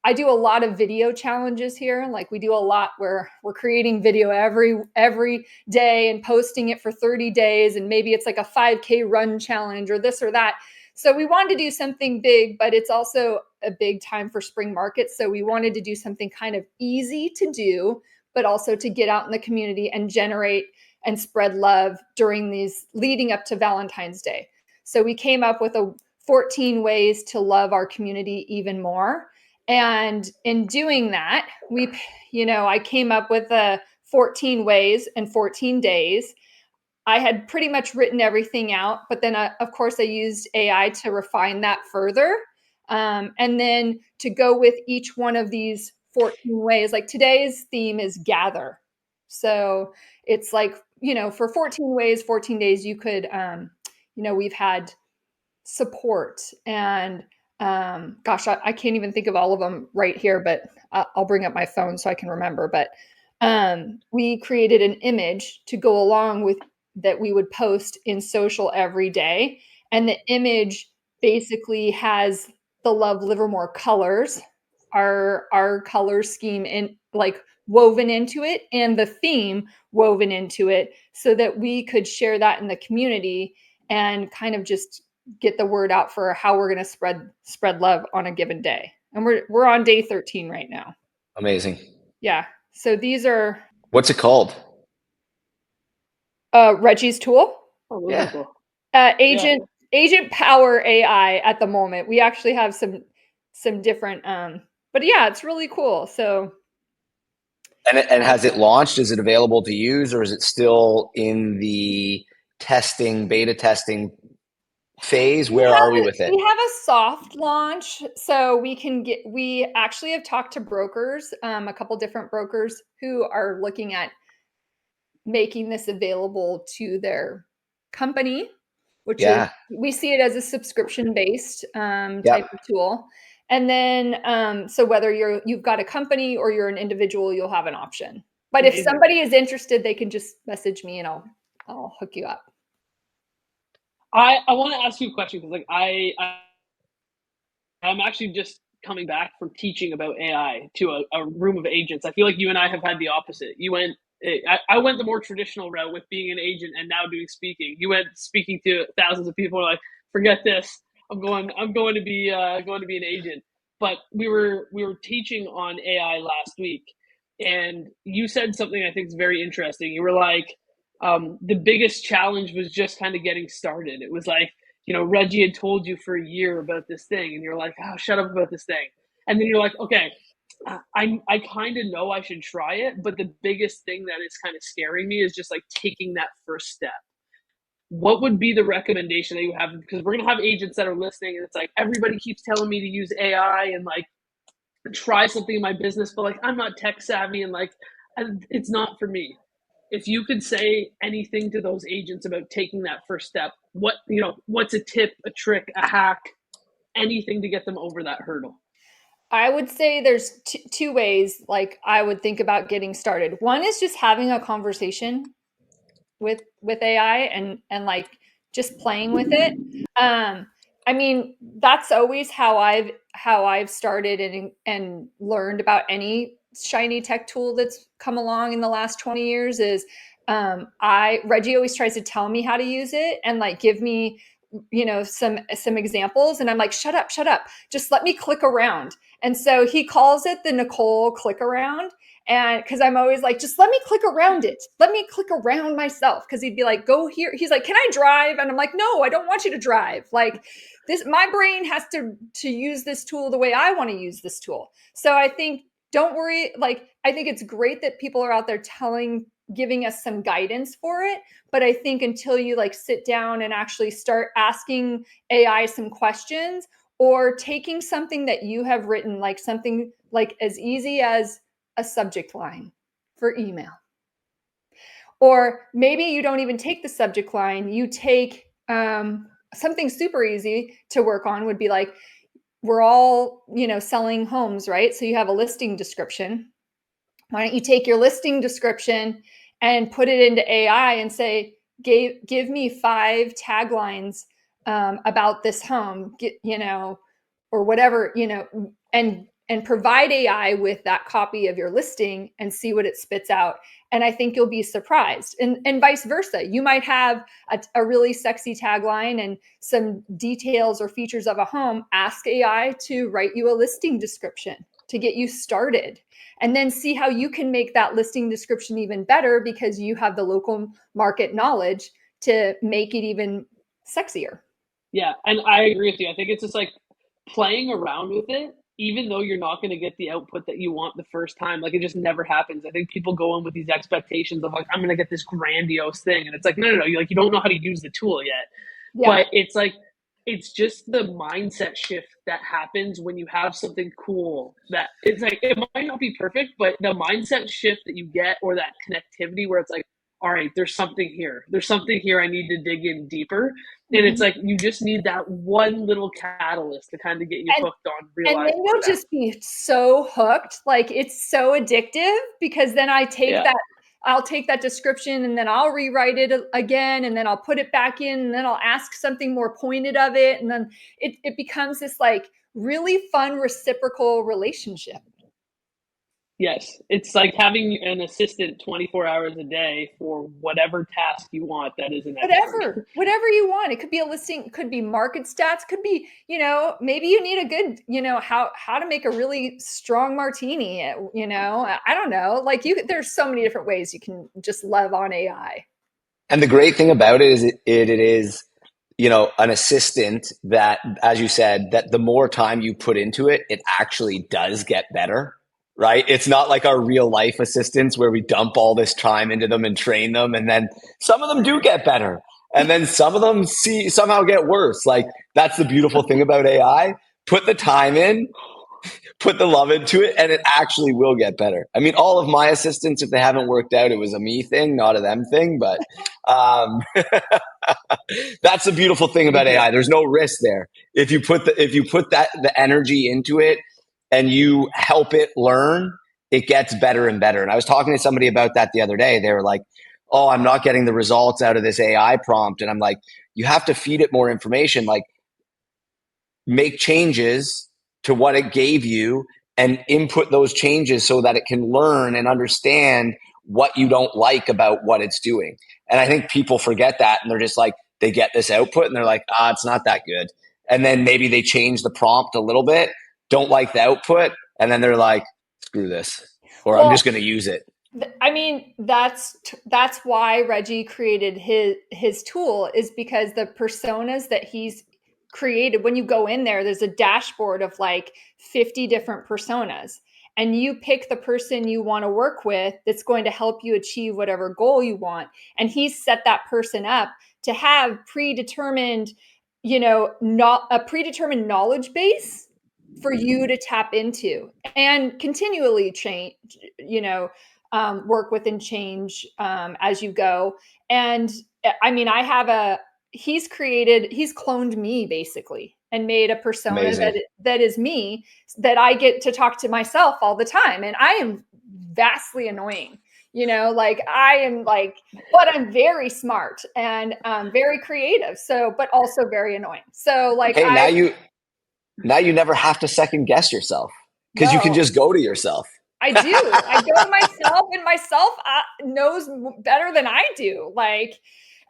I do a lot of video challenges here. Like we do a lot where we're creating video every day and posting it for 30 days. And maybe it's like a 5K run challenge or this or that. So we wanted to do something big, but it's also a big time for spring markets. So we wanted to do something kind of easy to do, but also to get out in the community and generate and spread love during these leading up to Valentine's Day. So we came up with 14 ways to love our community even more. And in doing that, I came up with 14 ways and 14 days. I had pretty much written everything out, but then of course I used AI to refine that further. And then to go with each one of these 14 ways, like today's theme is gather. So it's like, for 14 ways, 14 days, you could, we've had support and, gosh, I can't even think of all of them right here, but I'll bring up my phone so I can remember. But we created an image to go along with that we would post in social every day. And the image basically has the Love Livermore colors, our color scheme in like woven into it and the theme woven into it so that we could share that in the community and kind of just get the word out for how we're going to spread love on a given day. And we're on day 13 right now. Amazing. Yeah. So these are What's it called? Reggie's tool. Oh, those Yeah. are cool. Agent Power AI at the moment. We actually have some different but yeah, it's really cool. So And has it launched? Is it available to use, or is it still in the beta testing phase? Where are we with it? we have a soft launch, so we actually have talked to brokers, a couple different brokers who are looking at making this available to their company, which is, we see it as a subscription based type of tool. And then so whether you've got a company or you're an individual, you'll have an option. But Amazing. if somebody is interested, they can just message me and I'll hook you up. I want to ask you a question because like I'm actually just coming back from teaching about AI to a room of agents. I feel like you and I have had the opposite. I went the more traditional route with being an agent and now doing speaking. You went speaking to thousands of people. Like, forget this. I'm going to be an agent. but we were teaching on AI last week, and you said something I think is very interesting. You were like, the biggest challenge was just kind of getting started. It was like, Reggie had told you for a year about this thing, and you're like, oh, shut up about this thing. And then you're like, okay, I kind of know I should try it, but the biggest thing that is kind of scaring me is just like taking that first step. What would be the recommendation that you have? Because we're going to have agents that are listening, and it's like, everybody keeps telling me to use AI and like try something in my business, but like, I'm not tech savvy, and like, it's not for me. If you could say anything to those agents about taking that first step, what's a tip, a trick, a hack, anything to get them over that hurdle? I would say there's two ways like I would think about getting started. One is just having a conversation with AI and like just playing with it. I mean, that's always how I've started and learned about any shiny tech tool that's come along in the last 20 years is Reggie always tries to tell me how to use it and like give me some examples, and I'm like, shut up, just let me click around. And so he calls it the Nicole click around. And because I'm always like, just let me click around it. Let me click around myself. Because he'd be like, go here. He's like, can I drive? And I'm like, no, I don't want you to drive. Like this, my brain has to use this tool the way I want to use this tool. So I think, don't worry. Like, I think it's great that people are out there giving us some guidance for it. But I think until you like sit down and actually start asking AI some questions or taking something that you have written, like something like as easy as a subject line for email. Or maybe you don't even take the subject line, you take something super easy to work on would be like, we're all, selling homes, right? So you have a listing description. Why don't you take your listing description and put it into AI and say, give me 5 taglines about this home, or whatever, and provide AI with that copy of your listing and see what it spits out. And I think you'll be surprised. And vice versa. You might have a really sexy tagline and some details or features of a home. Ask AI to write you a listing description to get you started. And then see how you can make that listing description even better because you have the local market knowledge to make it even sexier. Yeah, and I agree with you. I think it's just like playing around with it, even though you're not going to get the output that you want the first time. Like it just never happens. I think people go in with these expectations of like, I'm going to get this grandiose thing, and it's like, no. You don't know how to use the tool yet. Yeah. But it's like, it's just the mindset shift that happens when you have something cool that it's like, it might not be perfect, but the mindset shift that you get, or that connectivity where it's like, all right, there's something here. There's something here. I need to dig in deeper. And it's like, you just need that one little catalyst to kind of get you hooked on realizing. And then you'll just be so hooked. Like it's so addictive because then I'll take that description and then I'll rewrite it again, and then I'll put it back in, and then I'll ask something more pointed of it. And then it becomes this like really fun reciprocal relationship. Yes, it's like having an assistant 24 hours a day for whatever task you want that is an expert. Whatever you want. It could be a listing, could be market stats, could be, maybe you need a good, how to make a really strong martini, I don't know. Like there's so many different ways you can just love on AI. And the great thing about it is it is, an assistant that, as you said, that the more time you put into it, it actually does get better. Right? It's not like our real life assistants where we dump all this time into them and train them. And then some of them do get better. And then some of them somehow get worse. Like that's the beautiful thing about AI. Put the time in, put the love into it, and it actually will get better. I mean, all of my assistants, if they haven't worked out, it was a me thing, not a them thing. But that's the beautiful thing about AI. There's no risk there. If you put the energy into it, and you help it learn, it gets better and better. And I was talking to somebody about that the other day. They were like, oh, I'm not getting the results out of this AI prompt. And I'm like, you have to feed it more information, like make changes to what it gave you and input those changes so that it can learn and understand what you don't like about what it's doing. And I think people forget that, and they're just like, they get this output and they're like, it's not that good. And then maybe they change the prompt a little bit, don't like the output, and then they're like, screw this, or I'm just going to use it. I mean, that's why Reggie created his tool, is because the personas that he's created, when you go in there, there's a dashboard of like 50 different personas, and you pick the person you want to work with that's going to help you achieve whatever goal you want. And he's set that person up to have predetermined, not a predetermined knowledge base for you to tap into and continually change, work with and change as you go. And I mean, he's cloned me basically and made a persona Amazing. that is me, that I get to talk to myself all the time. And I am vastly annoying, like I am like, but I'm very smart and very creative. So, but also very annoying. So like, hey, now you never have to second guess yourself, because you can just go to yourself. I do. I go to myself, and myself knows better than I do. Like,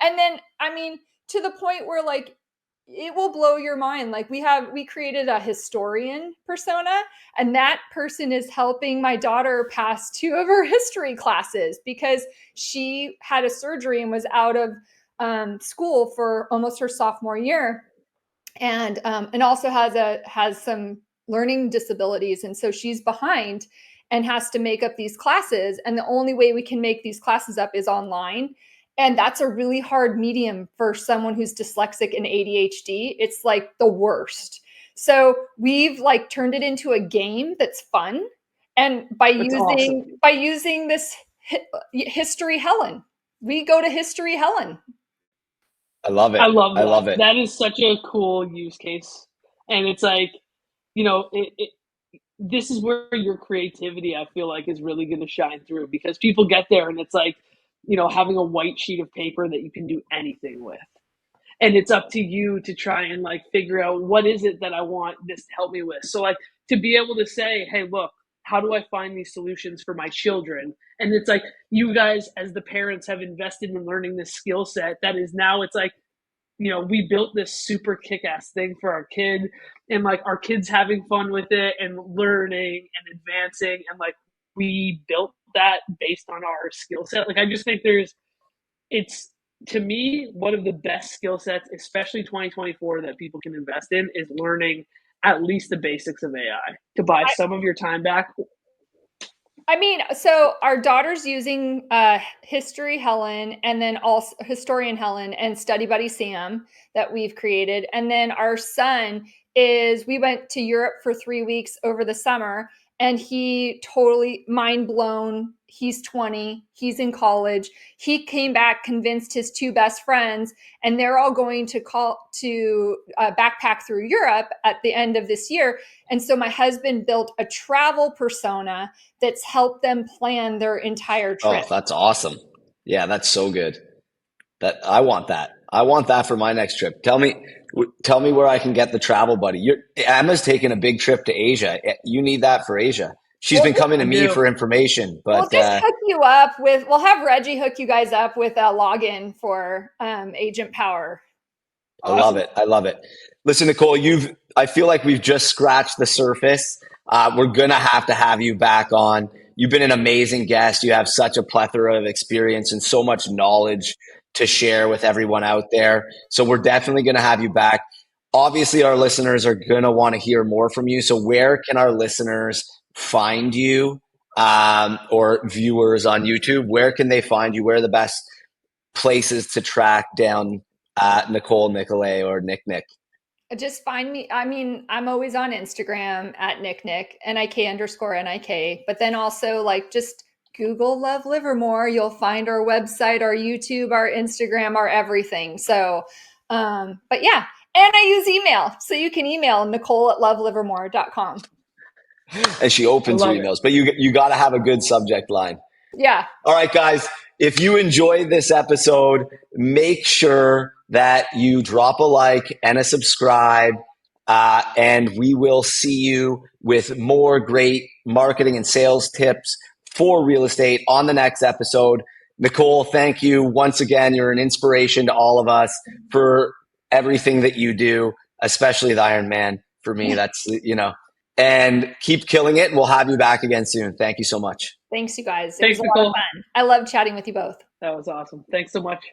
and then, I mean, to the point where like, it will blow your mind. Like we created a historian persona, and that person is helping my daughter pass 2 of her history classes because she had a surgery and was out of school for almost her sophomore year. And also has some learning disabilities. And so she's behind and has to make up these classes. And the only way we can make these classes up is online. And that's a really hard medium for someone who's dyslexic and ADHD. It's like the worst. So we've like turned it into a game that's fun. And by using this History Helen, we go to History Helen. I love it. I love that. I love it. That is such a cool use case. And it's like, this is where your creativity, I feel like, is really going to shine through, because people get there and it's like, having a white sheet of paper that you can do anything with. And it's up to you to try and like figure out, what is it that I want this to help me with? So like, to be able to say, hey, look, how do I find these solutions for my children? And it's like, you guys as the parents have invested in learning this skill set that is now, it's like, we built this super kick-ass thing for our kid, and like our kids having fun with it and learning and advancing, and like we built that based on our skill set. Like I just think it's to me one of the best skill sets, especially 2024, that people can invest in, is learning at least the basics of AI to buy some of your time back. I mean, so our daughter's using History Helen, and then also Historian Helen and Study Buddy Sam that we've created. And then our son we went to Europe for 3 weeks over the summer, and he totally mind blown. He's 20. He's in college. He came back, convinced his 2 best friends, and they're all going to backpack through Europe at the end of this year. And so my husband built a travel persona that's helped them plan their entire trip. Oh, that's awesome. Yeah, that's so good. I want that. I want that for my next trip. Tell me where I can get the travel buddy. Emma's taking a big trip to Asia. You need that for Asia. She's been coming to me for information, but we'll just hook you up with. We'll have Reggie hook you guys up with a login for Agent Power. Awesome. I love it. Listen, Nicole, I feel like we've just scratched the surface. We're gonna have you back on. You've been an amazing guest. You have such a plethora of experience and so much knowledge to share with everyone out there. So we're definitely going to have you back. Obviously, our listeners are going to want to hear more from you. So where can our listeners find you, or viewers on YouTube? Where can they find you? Where are the best places to track down Nicole Nicolay or Nick? Just find me. I mean, I'm always on Instagram at Nick, NIK_NIK. But then also like just Google Love Livermore. You'll find our website, our YouTube, our Instagram, our everything. So, but yeah. And I use email. So you can email Nicole@lovelivermore.com. And she opens her emails, but you got to have a good subject line. Yeah. All right, guys. If you enjoyed this episode, make sure that you drop a like and a subscribe, and we will see you with more great marketing and sales tips for real estate on the next episode. Nicole, thank you once again. You're an inspiration to all of us for everything that you do, especially the Ironman. For me, that's, and keep killing it. We'll have you back again soon. Thank you so much. Thanks, you guys. It Thanks, was a lot of Nicole. fun. I love chatting with you both. That was awesome. Thanks so much.